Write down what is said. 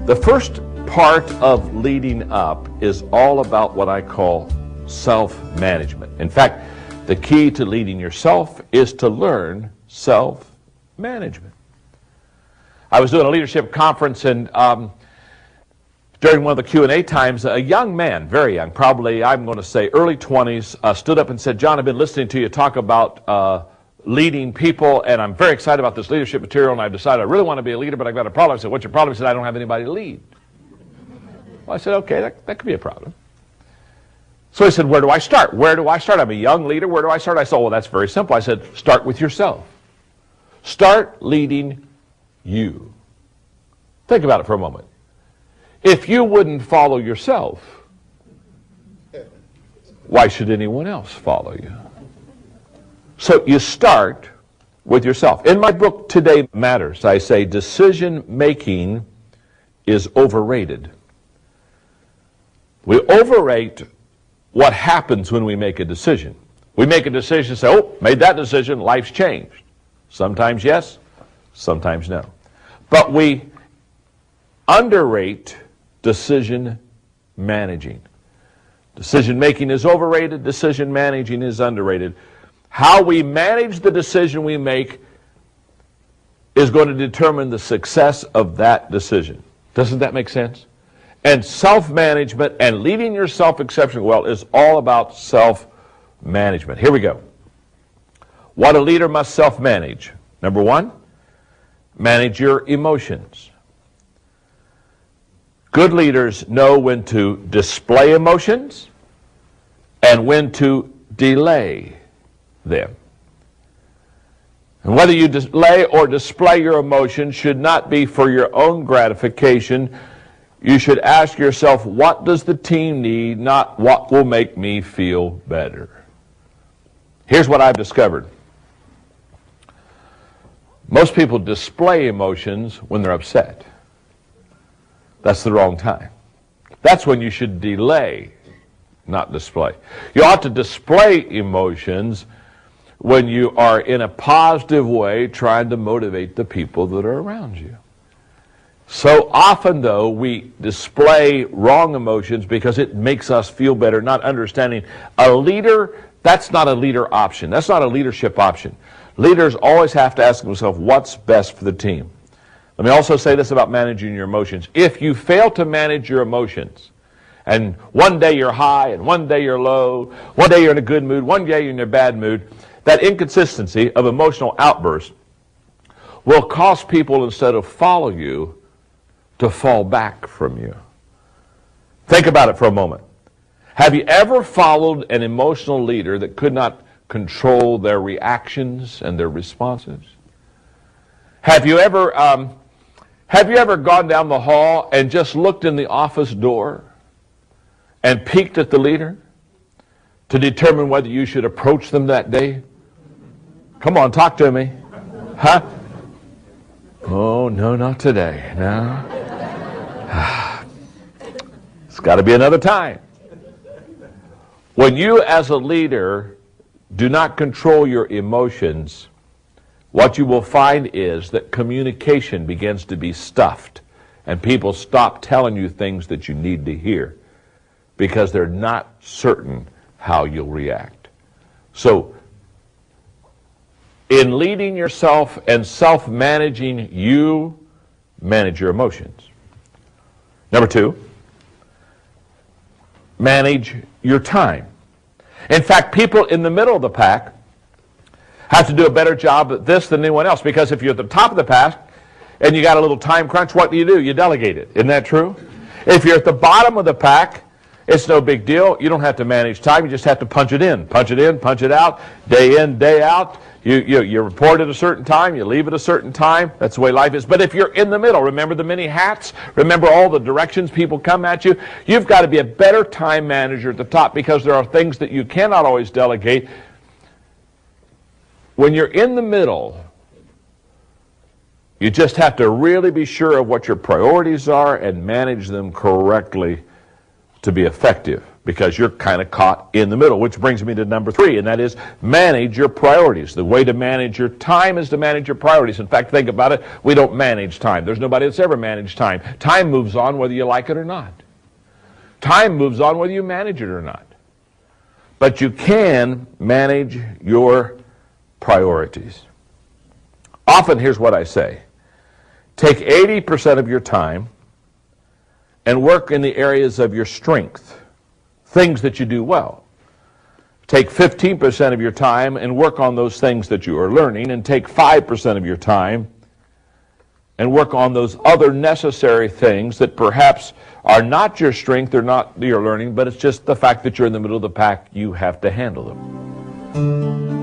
The first part of leading up is all about what I call self-management. In fact, the key to leading yourself is to learn self-management. I was doing a leadership conference, and during one of the Q&A times, a young man, very young, probably I'm going to say early 20s, stood up and said, "John, I've been listening to you talk about leading people, and I'm very excited about this leadership material, and I've decided I really want to be a leader, but I've got a problem." I said, "What's your problem?" He said, "I don't have anybody to lead." Well, I said, "Okay, that could be a problem." So he said, "Where do I start? Where do I start? I'm a young leader. Where do I start?" I said, "Well, that's very simple." I said, "Start with yourself. Start leading you." Think about it for a moment. If you wouldn't follow yourself, why should anyone else follow you? So you start with yourself. In my book, Today Matters, I say decision making is overrated. We overrate what happens when we make a decision. We make a decision and say, "Oh, made that decision, life's changed." Sometimes yes, sometimes no. But we underrate decision managing. Decision making is overrated, decision managing is underrated. How we manage the decision we make is going to determine the success of that decision. Doesn't that make sense? And self-management and leading yourself exceptionally well is all about self-management. Here we go. What a leader must self-manage. Number one, manage your emotions. Good leaders know when to display emotions and when to delay them. And whether you delay or display your emotions should not be for your own gratification. You should ask yourself, what does the team need, not what will make me feel better. Here's what I've discovered. Most people display emotions when they're upset. That's the wrong time. That's when you should delay, not display. You ought to display emotions when you are in a positive way trying to motivate the people that are around you. So often, though, we display wrong emotions because it makes us feel better, not understanding a leader. That's not a leader option. That's not a leadership option. Leaders always have to ask themselves, what's best for the team? Let me also say this about managing your emotions. If you fail to manage your emotions, and one day you're high and one day you're low, one day you're in a good mood, one day you're in a bad mood, that inconsistency of emotional outbursts will cause people, instead of follow you, to fall back from you. Think about it for a moment. Have you ever followed an emotional leader that could not control their reactions and their responses? Have you ever gone down the hall and just looked in the office door and peeked at the leader to determine whether you should approach them that day? Come on, talk to me. Huh? Oh, no, not today. No. It's got to be another time. When you as a leader do not control your emotions, what you will find is that communication begins to be stuffed, and people stop telling you things that you need to hear because they're not certain how you'll react. So, in leading yourself and self-managing, you manage your emotions. Number two, manage your time. In fact, people in the middle of the pack have to do a better job at this than anyone else, because if you're at the top of the pack and you got a little time crunch, what do? You delegate it. Isn't that true? If you're at the bottom of the pack, it's no big deal. You don't have to manage time. You just have to punch it in, punch it out, day in, day out. You report at a certain time, you leave at a certain time. That's the way life is. But if you're in the middle, remember the many hats, remember all the directions people come at you, you've got to be a better time manager at the top, because there are things that you cannot always delegate. When you're in the middle, you just have to really be sure of what your priorities are and manage them correctly to be effective. because you're kind of caught in the middle, which brings me to number 3, and that is manage your priorities. The way to manage your time is to manage your priorities. In fact, think about it. We don't manage time. There's nobody that's ever managed time. Time moves on whether you like it or not. Time moves on whether you manage it or not. But you can manage your priorities. Often, here's what I say. Take 80% of your time and work in the areas of your strength, things that you do well. Take 15% of your time and work on those things that you are learning, and take 5% of your time and work on those other necessary things that perhaps are not your strength or not your learning, but it's just the fact that you're in the middle of the pack, you have to handle them.